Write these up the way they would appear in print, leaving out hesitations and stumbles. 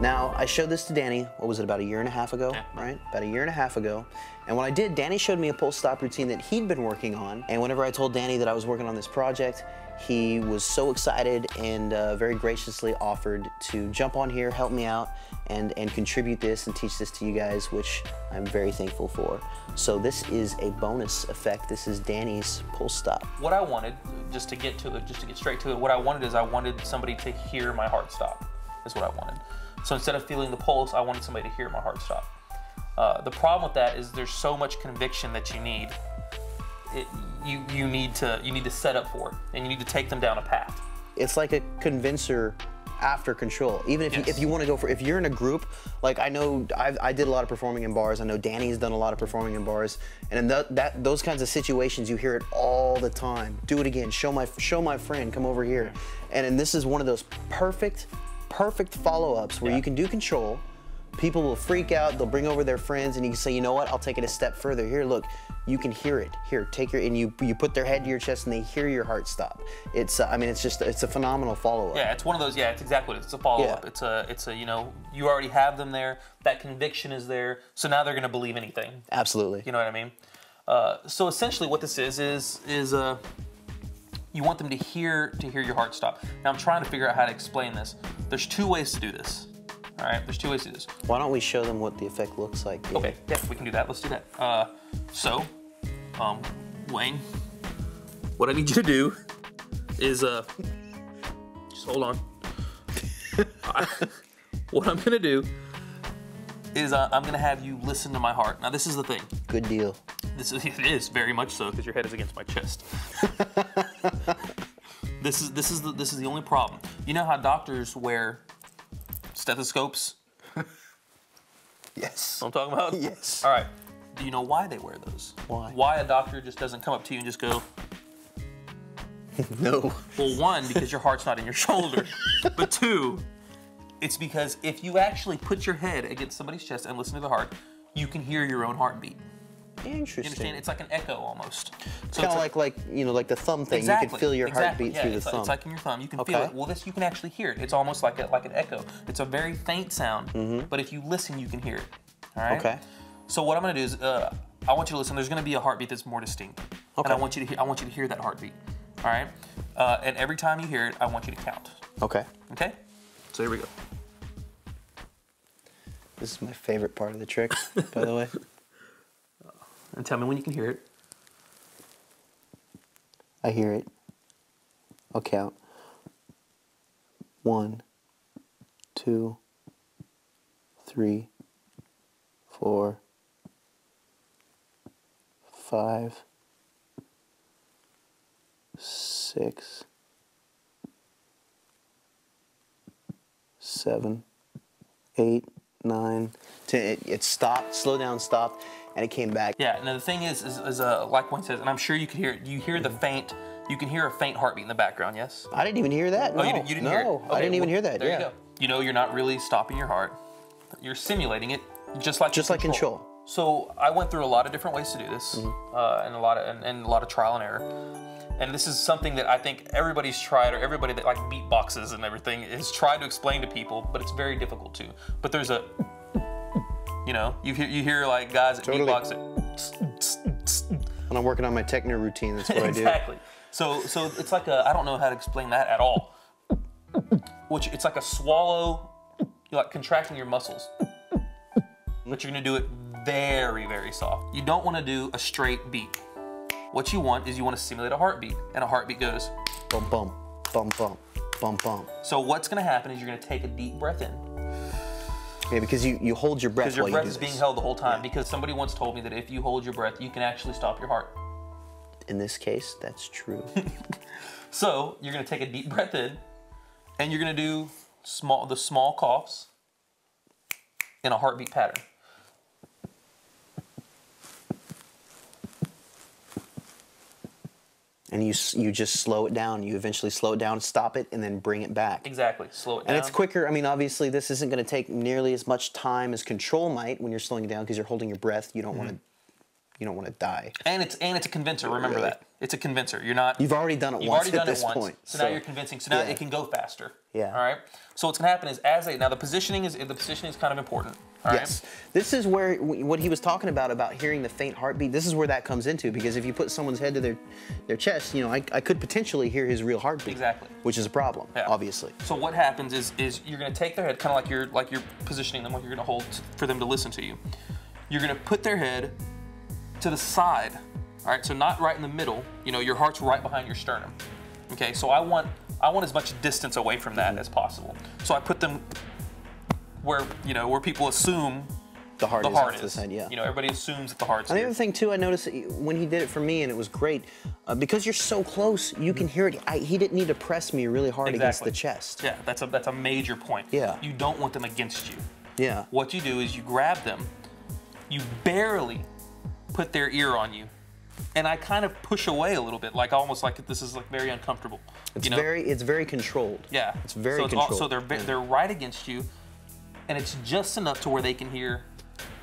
Now, I showed this to Danny, what was it, about a year and a half ago, right? About a year and a half ago. And when I did, Danny showed me a pull stop routine that he'd been working on. And whenever I told Danny that I was working on this project, he was so excited and very graciously offered to jump on here, help me out, and contribute this and teach this to you guys, which I'm very thankful for. So this is a bonus effect. This is Danny's pull stop. What I wanted, just to get to it, just to get straight to it, what I wanted is I wanted somebody to hear my heart stop, is what I wanted. So instead of feeling the pulse, I wanted somebody to hear my heart stop. The problem with that is there's so much conviction that you need. You need to set up for it, and you need to take them down a path. It's like a convincer after control. Even if if you want to go for, if you're in a group, like I know I did a lot of performing in bars. I know Danny's done a lot of performing in bars, and in those kinds of situations, you hear it all the time. Do it again. Show my friend. Come over here. And this is one of those perfect follow-ups where you can do control. People will freak out, they'll bring over their friends, and you can say, you know what, I'll take it a step further. Here, look, you can hear it. Here, take your, and you put their head to your chest and they hear your heart stop. It's, I mean, it's a phenomenal follow-up. Yeah, it's one of those, it's exactly what it is. It's a follow-up. Yeah. It's a, you know, you already have them there, that conviction is there, so now they're gonna believe anything. Absolutely. You know what I mean? So essentially what this is you want them to hear your heart stop. Now I'm trying to figure out how to explain this. There's two ways to do this. All right, there's two ways to do this. Why don't we show them what the effect looks like? David? Okay, yeah, we can do that. Let's do that. Wayne, what I need you to do is, just hold on. What I'm gonna do is I'm gonna have you listen to my heart. Now this is the thing. Good deal. It is very much so, because your head is against my chest. This is the only problem. You know how doctors wear stethoscopes? Yes. Know what I'm talking about? Yes. All right. Do you know why they wear those? Why? Why a doctor just doesn't come up to you and just go, no. Well, one, because your heart's not in your shoulder. But two, it's because if you actually put your head against somebody's chest and listen to the heart, you can hear your own heartbeat. Interesting. You understand? It's like an echo almost. It's kind of like you know, like the thumb thing. Exactly. You can feel your heartbeat through the thumb. It's like in your thumb. You can feel it. Well, this you can actually hear it. It's almost like an echo. It's a very faint sound, but if you listen, you can hear it. All right. Okay. So what I'm going to do is, I want you to listen. There's going to be a heartbeat that's more distinct, and I want you to hear that heartbeat. All right. And every time you hear it, I want you to count. Okay. Okay. So here we go. This is my favorite part of the trick, by the way. And tell me when you can hear it. I hear it. I'll count. 1, 2, 3, 4, 5, 6, 7, 8, 9, 10. It stopped, slowed down, stopped, and it came back. Yeah, now the thing is like Wayne says, and I'm sure you could hear it, you hear the faint, you can hear a faint heartbeat in the background, yes? I didn't even hear that. No, you didn't hear it? Okay, I didn't even hear that. There you go. You know you're not really stopping your heart. You're simulating it, just like control. So I went through a lot of different ways to do this, and a lot of trial and error. And this is something that I think everybody's tried, or everybody that like beatboxes and everything has tried to explain to people, but it's very difficult to. But there's a, you know, you hear like guys that beatbox it. When I'm working on my techno routine, that's what I do. Exactly. So it's like I don't know how to explain that at all. Which it's like a swallow, you're like contracting your muscles. But you're gonna do it very, very soft. You don't wanna do a straight beat. What you want is you want to simulate a heartbeat, and a heartbeat goes bum bum, bum bum, bum bum. So what's gonna happen is you're gonna take a deep breath in. Yeah, because you hold your breath while you do this. Because your breath is being held the whole time. Yeah. Because somebody once told me that if you hold your breath, you can actually stop your heart. In this case, that's true. So you're gonna take a deep breath in, and you're gonna do the small coughs in a heartbeat pattern. And you just slow it down. You eventually slow it down, stop it, and then bring it back. Exactly. Slow it down. And it's quicker. I mean, obviously, this isn't going to take nearly as much time as control might when you're slowing it down because you're holding your breath. You don't want to. You don't want to die. And it's a convincer. Remember that. It's a convincer. You're not. You've already done it once at this point. So now you're convincing. So now it can go faster. Yeah. All right. So what's going to happen is now the positioning is kind of important. All right. This is where what he was talking about hearing the faint heartbeat. This is where that comes into, because if you put someone's head to their chest, you know, I could potentially hear his real heartbeat. Exactly. Which is a problem, obviously. So what happens is you're going to take their head, kind of like you're positioning them, like you're going to hold for them to listen to you. You're going to put their head to the side. All right. So not right in the middle. You know, your heart's right behind your sternum. Okay. So I want as much distance away from that as possible. So I put them where people assume the heart is. To the side, You know, everybody assumes that the heart's here. The other thing too, I noticed when he did it for me, and it was great, because you're so close, you can hear it. He didn't need to press me really hard against the chest. Yeah, that's a major point. Yeah. You don't want them against you. Yeah. What you do is you grab them, you barely put their ear on you, and I kind of push away a little bit, like almost like this is like very uncomfortable. It's very controlled. Yeah. It's very controlled. So they're right against you, and it's just enough to where they can hear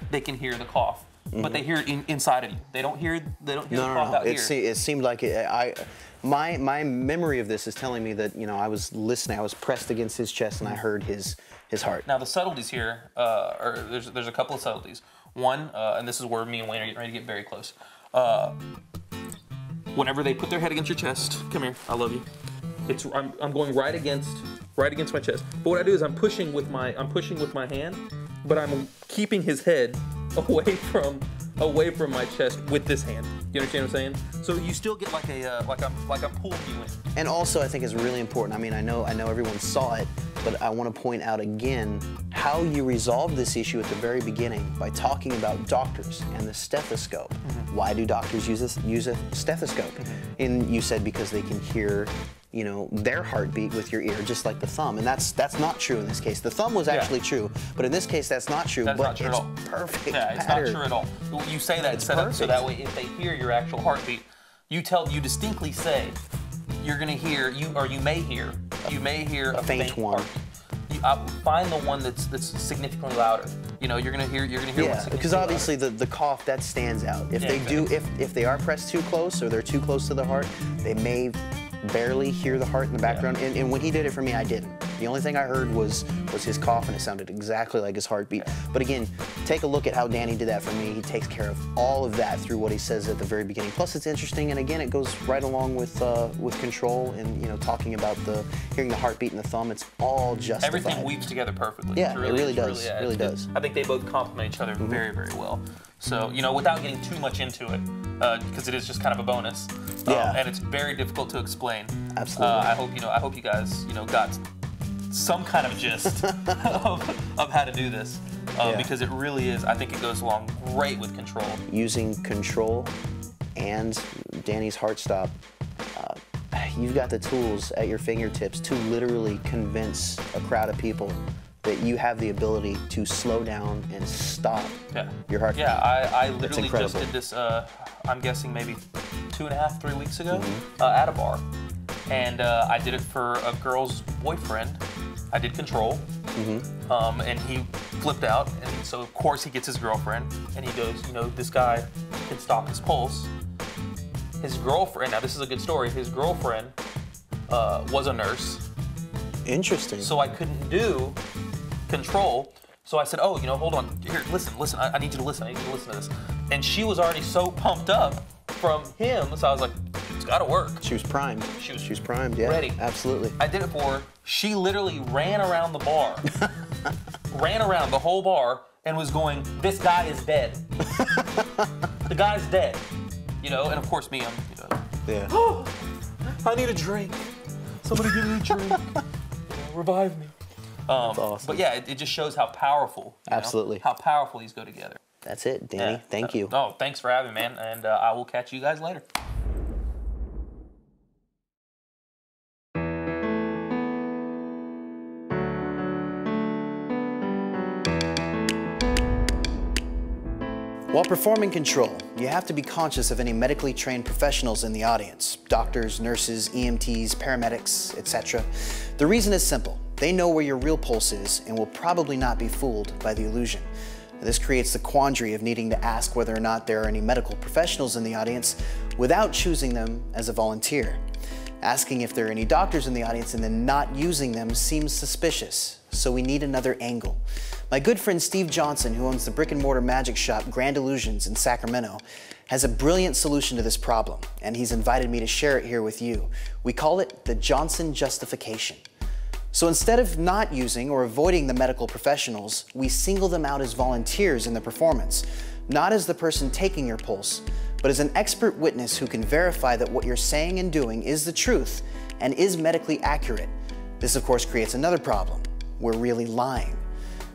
the cough, but they hear it inside of you. They don't hear the cough out here. It seemed like my memory of this is telling me that, you know, I was listening. I was pressed against his chest, and I heard his heart. Now the subtleties here, there's a couple of subtleties. One, and this is where me and Wayne are getting ready to get very close. Whenever they put their head against your chest, come here, I love you. I'm going right against my chest. But what I do is I'm pushing with my hand, but I'm keeping his head away from my chest with this hand. You understand what I'm saying? So you still get like I'm pulling you in. And also, I think it's really important. I mean, I know everyone saw it, but I want to point out again how you resolved this issue at the very beginning by talking about doctors and the stethoscope. Why do doctors use a stethoscope? And you said because they can hear, you know, their heartbeat with your ear, just like the thumb. And that's not true in this case. The thumb was actually true, but in this case, that's not true. That's not true at all. Perfect. Yeah, it's not true at all. You say that set up so that way, if they hear your actual heartbeat, you distinctly say, you're gonna hear you may hear a faint one. Find the one that's significantly louder. You know, you're gonna hear one because obviously the cough that stands out. If if they are pressed too close or they're too close to the heart, they may barely hear the heart in the background. And when he did it for me, I didn't. The only thing I heard was his cough, and it sounded exactly like his heartbeat. But again, take a look at how Danny did that for me. He takes care of all of that through what he says at the very beginning. Plus, it's interesting, and again, it goes right along with control and, you know, talking about hearing the heartbeat and the thumb. It's all justified. Everything weaves together perfectly. Yeah, it really does. It really does. I think they both complement each other very, very well. So, you know, without getting too much into it, because it is just kind of a bonus, and it's very difficult to explain. Absolutely. I hope you guys, you know, got some kind of gist of how to do this, because it really is. I think it goes along great with control. Using control and Danny's heart stop, you've got the tools at your fingertips to literally convince a crowd of people that you have the ability to slow down and stop your heart. Yeah, I literally just did this, I'm guessing maybe 2.5, 3 weeks ago at a bar. And I did it for a girl's boyfriend. I did control, and he flipped out, and so of course he gets his girlfriend, and he goes, you know, this guy can stop his pulse. His girlfriend, now this is a good story, his girlfriend was a nurse. Interesting. So I couldn't do control, so I said, oh, you know, hold on, here, listen, I need you to listen to this. And she was already so pumped up from him, so I was like, it's gotta work. She was primed. She was primed, yeah. Ready. Absolutely. I did it for her. She literally ran around the bar, ran around the whole bar, and was going, this guy is dead. The guy's dead. You know, and of course me, I'm, you know, oh, I need a drink. Somebody give me a drink. Revive me. That's awesome. But yeah, it just shows how powerful. Absolutely. How powerful these go together. That's it, Danny. Thank you. Oh, thanks for having me, man. And I will catch you guys later. While performing control, you have to be conscious of any medically trained professionals in the audience, doctors, nurses, EMTs, paramedics, etc. The reason is simple. They know where your real pulse is and will probably not be fooled by the illusion. This creates the quandary of needing to ask whether or not there are any medical professionals in the audience without choosing them as a volunteer. Asking if there are any doctors in the audience and then not using them seems suspicious, so we need another angle. My good friend Steve Johnson, who owns the brick-and-mortar magic shop Grand Illusions in Sacramento, has a brilliant solution to this problem, and he's invited me to share it here with you. We call it the Johnson justification. So instead of not using or avoiding the medical professionals, we single them out as volunteers in the performance, not as the person taking your pulse, but as an expert witness who can verify that what you're saying and doing is the truth and is medically accurate. This, of course, creates another problem. We're really lying.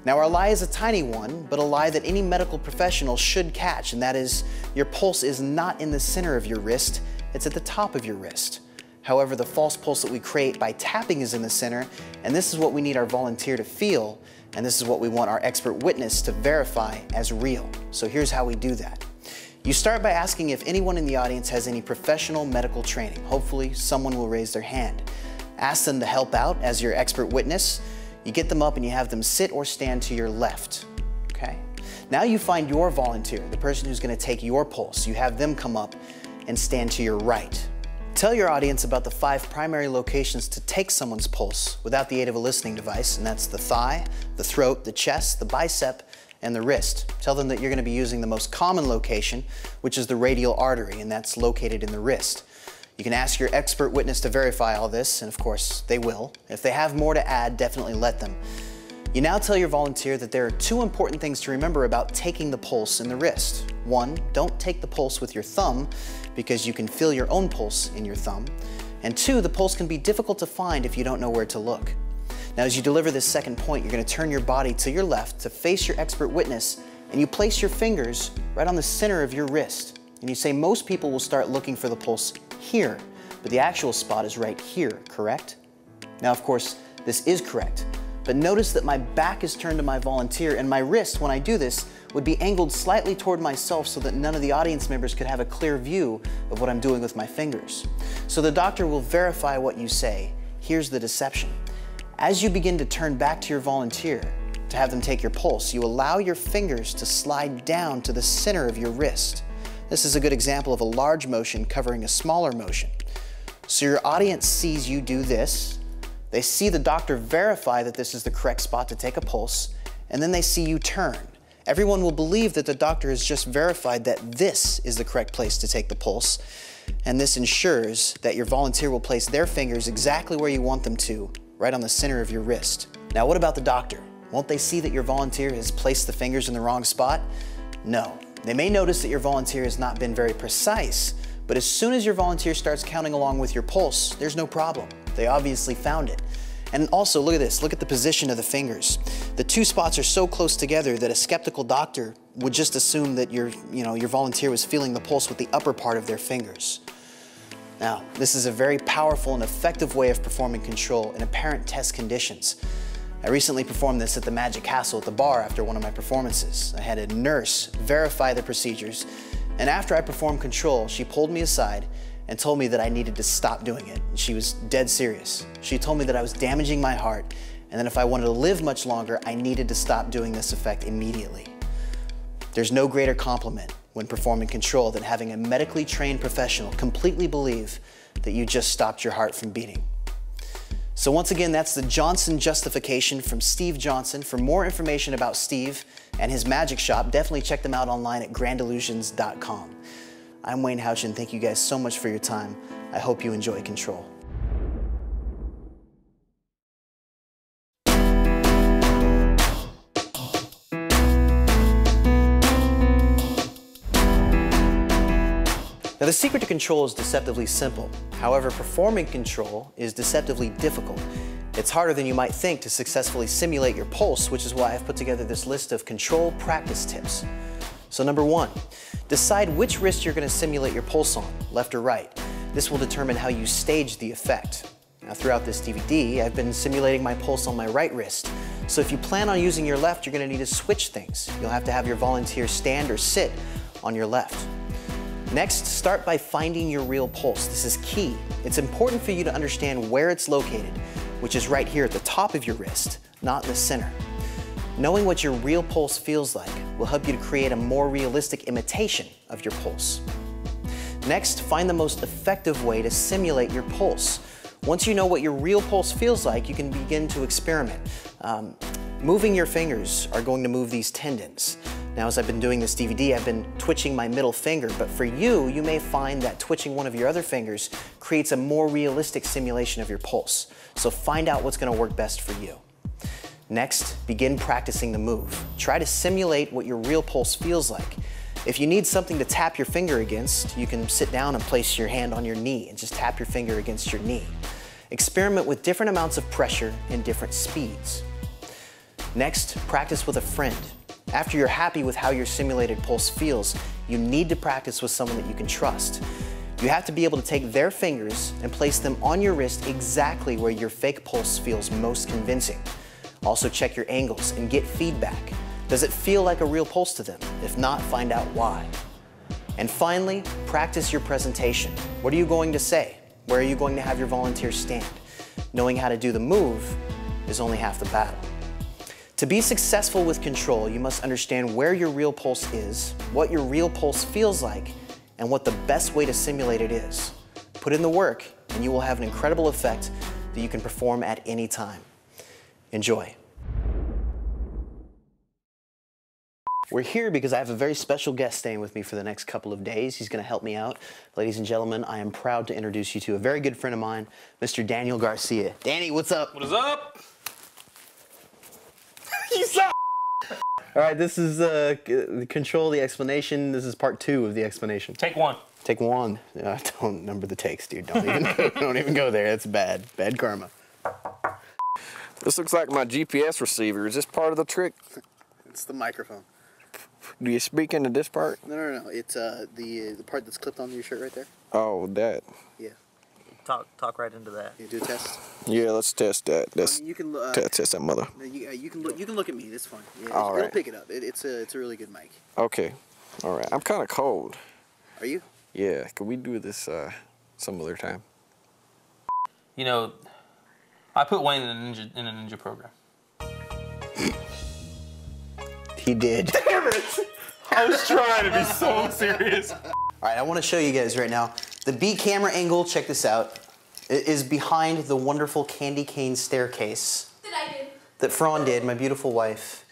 Now, our lie is a tiny one, but a lie that any medical professional should catch, and that is your pulse is not in the center of your wrist, it's at the top of your wrist. However, the false pulse that we create by tapping is in the center, and this is what we need our volunteer to feel, and this is what we want our expert witness to verify as real. So here's how we do that. You start by asking if anyone in the audience has any professional medical training. Hopefully, someone will raise their hand. Ask them to help out as your expert witness. You get them up and you have them sit or stand to your left, okay? Now you find your volunteer, the person who's gonna take your pulse. You have them come up and stand to your right. Tell your audience about the 5 primary locations to take someone's pulse without the aid of a listening device, and that's the thigh, the throat, the chest, the bicep, and the wrist. Tell them that you're gonna be using the most common location, which is the radial artery, and that's located in the wrist. You can ask your expert witness to verify all this, and of course, they will. If they have more to add, definitely let them. You now tell your volunteer that there are 2 important things to remember about taking the pulse in the wrist. 1, don't take the pulse with your thumb, because you can feel your own pulse in your thumb. And 2, the pulse can be difficult to find if you don't know where to look. Now, as you deliver this second point, you're gonna turn your body to your left to face your expert witness, and you place your fingers right on the center of your wrist. And you say most people will start looking for the pulse here, but the actual spot is right here, correct? Now, of course, this is correct, but notice that my back is turned to my volunteer, and my wrist, when I do this, would be angled slightly toward myself so that none of the audience members could have a clear view of what I'm doing with my fingers. So the doctor will verify what you say. Here's the deception. As you begin to turn back to your volunteer to have them take your pulse, you allow your fingers to slide down to the center of your wrist. This is a good example of a large motion covering a smaller motion. So your audience sees you do this, they see the doctor verify that this is the correct spot to take a pulse, and then they see you turn. Everyone will believe that the doctor has just verified that this is the correct place to take the pulse, and this ensures that your volunteer will place their fingers exactly where you want them to, right on the center of your wrist. Now, what about the doctor? Won't they see that your volunteer has placed the fingers in the wrong spot? No. They may notice that your volunteer has not been very precise, but as soon as your volunteer starts counting along with your pulse, there's no problem. They obviously found it. And also, look at this. Look at the position of the fingers. The 2 spots are so close together that a skeptical doctor would just assume that your volunteer was feeling the pulse with the upper part of their fingers. Now, this is a very powerful and effective way of performing control in apparent test conditions. I recently performed this at the Magic Castle at the bar after one of my performances. I had a nurse verify the procedures, and after I performed control, she pulled me aside and told me that I needed to stop doing it. She was dead serious. She told me that I was damaging my heart, and that if I wanted to live much longer, I needed to stop doing this effect immediately. There's no greater compliment when performing control than having a medically trained professional completely believe that you just stopped your heart from beating. So once again, that's the Johnson justification from Steve Johnson. For more information about Steve and his magic shop, definitely check them out online at grandillusions.com. I'm Wayne Houchin. Thank you guys so much for your time. I hope you enjoy control. Now, the secret to control is deceptively simple. However, performing control is deceptively difficult. It's harder than you might think to successfully simulate your pulse, which is why I've put together this list of control practice tips. So number 1, decide which wrist you're going to simulate your pulse on, left or right. This will determine how you stage the effect. Now, throughout this DVD, I've been simulating my pulse on my right wrist, So if you plan on using your left, you're gonna need to switch things. You'll have to have your volunteer stand or sit on your left. Next, start by finding your real pulse. This is key. It's important for you to understand where it's located, which is right here at the top of your wrist, not in the center. Knowing what your real pulse feels like will help you to create a more realistic imitation of your pulse. Next, find the most effective way to simulate your pulse. Once you know what your real pulse feels like, you can begin to experiment. Moving your fingers are going to move these tendons. Now, as I've been doing this DVD, I've been twitching my middle finger, but for you, you may find that twitching one of your other fingers creates a more realistic simulation of your pulse. So find out what's gonna work best for you. Next, begin practicing the move. Try to simulate what your real pulse feels like. If you need something to tap your finger against, you can sit down and place your hand on your knee and just tap your finger against your knee. Experiment with different amounts of pressure and different speeds. Next, practice with a friend. After you're happy with how your simulated pulse feels, you need to practice with someone that you can trust. You have to be able to take their fingers and place them on your wrist exactly where your fake pulse feels most convincing. Also check your angles and get feedback. Does it feel like a real pulse to them? If not, find out why. And finally, practice your presentation. What are you going to say? Where are you going to have your volunteers stand? Knowing how to do the move is only half the battle. To be successful with control, you must understand where your real pulse is, what your real pulse feels like, and what the best way to simulate it is. Put in the work, and you will have an incredible effect that you can perform at any time. Enjoy. We're here because I have a very special guest staying with me for the next couple of days. He's going to help me out. Ladies and gentlemen, I am proud to introduce you to a very good friend of mine, Mr. Daniel Garcia. Danny, what's up? What is up? You suck! All right, this is Control the Explanation. This is part 2 of the explanation. Take one. Take one. Don't number the takes, dude. Don't even go there. That's bad. Bad karma. This looks like my GPS receiver. Is this part of the trick? It's the microphone. Do you speak into this part? No. It's the part that's clipped onto your shirt right there. Oh, that. Yeah. Talk right into that. You do a test. Yeah, let's test that. Let's you can test that mother. You can look at me. That's fine. Yeah, All it'll right. pick it up. It's a really good mic. Okay. All right. I'm kind of cold. Are you? Yeah. Could we do this some other time? You know, I put Wayne in a ninja program. He did. Damn it! I was trying to be so serious. All right, I want to show you guys right now. The B camera angle, check this out, is behind the wonderful candy cane staircase. That I did. That Fran did, my beautiful wife.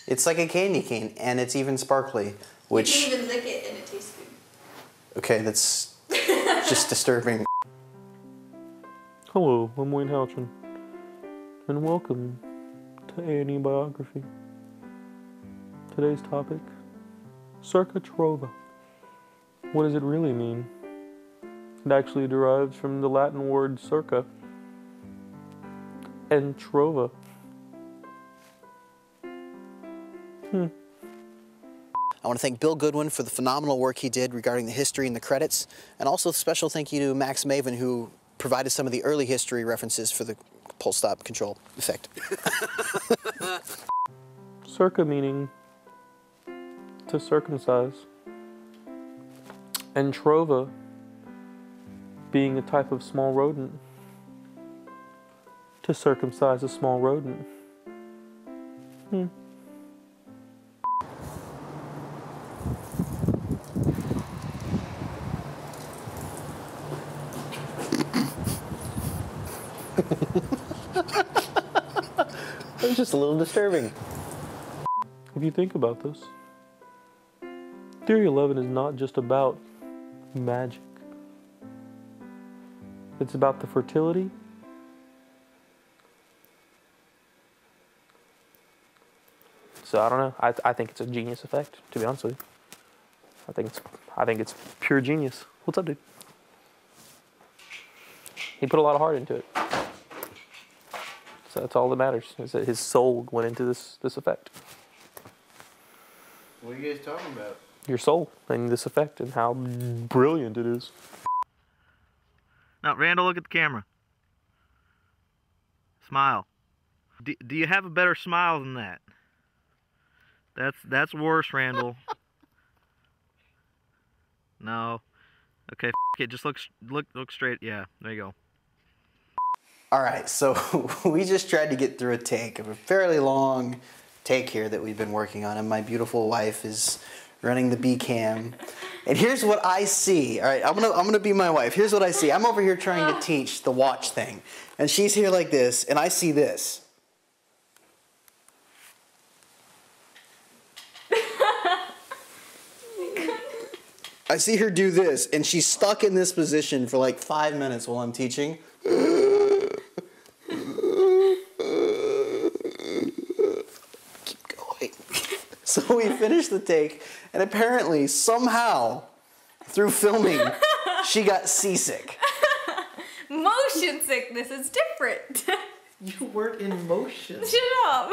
It's like a candy cane, and it's even sparkly, which... You can even lick it and it tastes good. Okay, that's just disturbing. Hello, I'm Wayne Halchin, and welcome to A&E Biography. Today's topic, Circa Trova. What does it really mean? It actually derives from the Latin word circa and trova. I want to thank Bill Goodwin for the phenomenal work he did regarding the history and the credits, and also a special thank you to Max Maven, who provided some of the early history references for the pulse stop control effect. Circa meaning to circumcise, and trova being a type of small rodent, to circumcise a small rodent. It was just a little disturbing. If you think about this, Theory 11 is not just about magic. It's about the fertility so I don't know. I think it's a genius effect, to be honest with you. I think it's pure genius. What's up, dude? He put a lot of heart into it. So that's all that matters, is that his soul went into this effect. What are you guys talking about? Your soul and this effect and how brilliant it is. Now, Randall, look at the camera. Smile. Do you have a better smile than that? That's worse, Randall. No. Okay, it. Just look straight. Yeah, there you go. All right, so we just tried to get through a take of a fairly long take here that we've been working on, and my beautiful wife is running the B cam. And here's what I see. All right, I'm gonna be my wife. Here's what I see. I'm over here trying to teach the watch thing, and she's here like this, and I see this. I see her do this, and she's stuck in this position for like 5 minutes while I'm teaching. Keep going. So we finished the take, and apparently, somehow, through filming, she got seasick. Motion sickness is different. You weren't in motion. Shut up.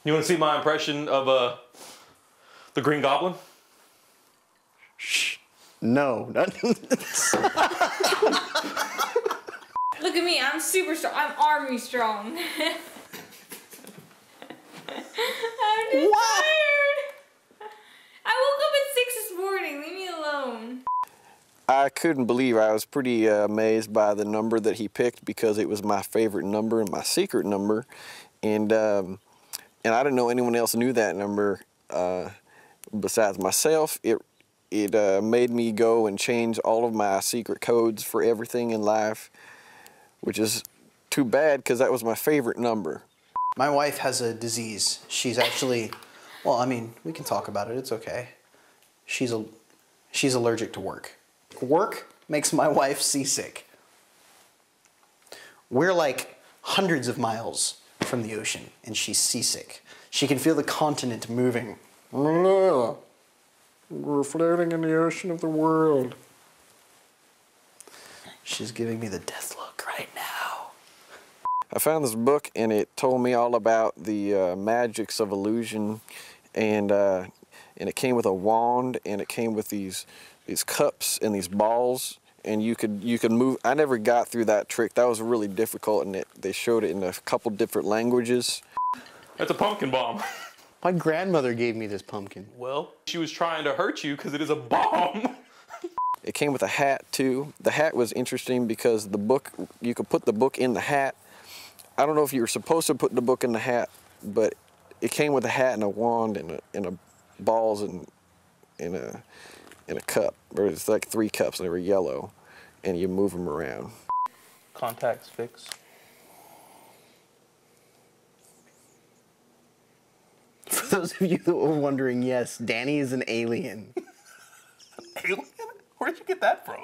You want to see my impression of the Green Goblin? Shh. No. Look at me, I'm super strong. I'm army strong. I'm just tired. I woke up at 6 this morning. Leave me alone. I couldn't believe I was pretty amazed by the number that he picked because it was my favorite number and my secret number. And I didn't know anyone else knew that number besides myself. It made me go and change all of my secret codes for everything in life, which is too bad because that was my favorite number. My wife has a disease. She's actually, well, I mean, we can talk about it. It's okay. She's allergic to work. Work makes my wife seasick. We're like hundreds of miles from the ocean, and she's seasick. She can feel the continent moving. We're floating in the ocean of the world. She's giving me the death look right now. I found this book and it told me all about the magics of illusion, and it came with a wand, and it came with these cups and these balls, and you could move. I never got through that trick. That was really difficult, and they showed it in a couple different languages. That's a pumpkin bomb. My grandmother gave me this pumpkin. Well, she was trying to hurt you because it is a bomb. It came with a hat too. The hat was interesting because the book, you could put the book in the hat. I don't know if you were supposed to put the book in the hat, but it came with a hat and a wand and a balls and in a cup. Or it's like 3 cups and they were yellow, and you move them around. Contacts fixed. For those of you that were wondering, yes, Danny is an alien. Alien? Where did you get that from?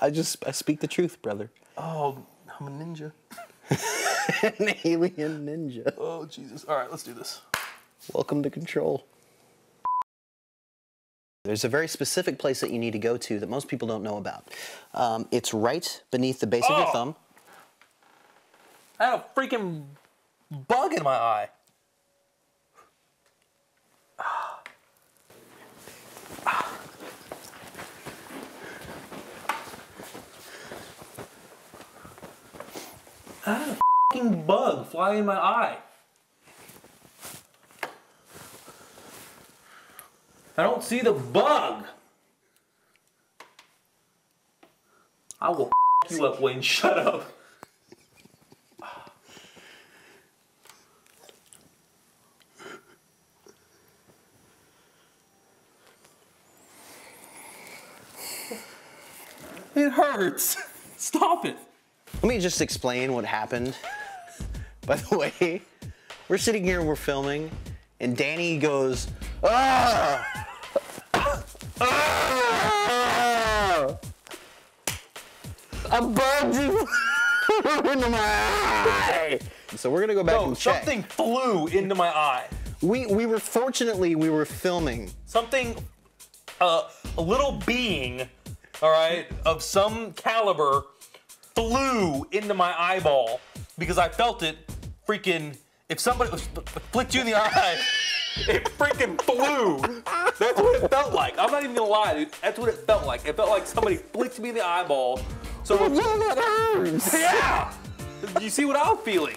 I speak the truth, brother. Oh, I'm a ninja. An alien ninja. Oh, Jesus. All right, let's do this. Welcome to Control. There's a very specific place that you need to go to that most people don't know about. It's right beneath the base of your thumb. I had a freaking bug in my eye. I had a fucking bug fly in my eye. I don't see the bug. I will you up, Wayne. Shut up. It hurts. Stop it. Let me just explain what happened. By the way, we're sitting here and we're filming, and Danny goes, "Ah! Ah! A bug just flew into my eye!" So we're gonna go back and check. Something flew into my eye. Fortunately, we were filming. Something, a little being, all right, of some caliber flew into my eyeball because I felt it freaking, if somebody flicked you in the eye, it freaking flew. That's what it felt like. I'm not even gonna lie, dude. That's what it felt like. It felt like somebody flicked me in the eyeball. So that hurts. Yeah! You see what I'm feeling?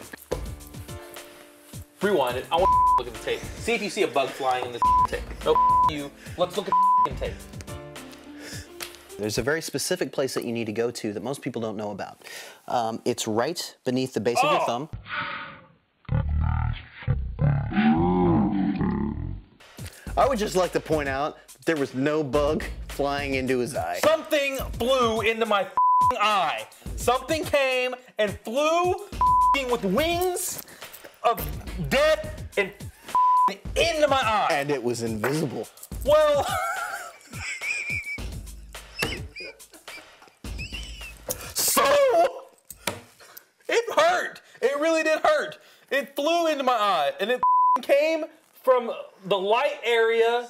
Rewind it. I want to look at the tape. See if you see a bug flying in this tape. No, you. Let's look at the tape. There's a very specific place that you need to go to that most people don't know about. It's right beneath the base of your thumb. I would just like to point out that there was no bug flying into his eye. Something flew into my eye. Something came and flew with wings of death and into my eye. And it was invisible. Well, so it hurt. It really did hurt. It flew into my eye and it came from the light area.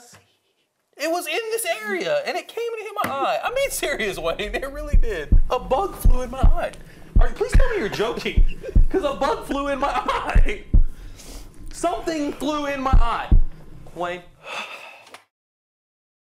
It was in this area and it came and hit my eye. I'm being serious, Wayne. It really did. A bug flew in my eye. All right, please tell me you're joking, because a bug flew in my eye. Something flew in my eye. Wayne.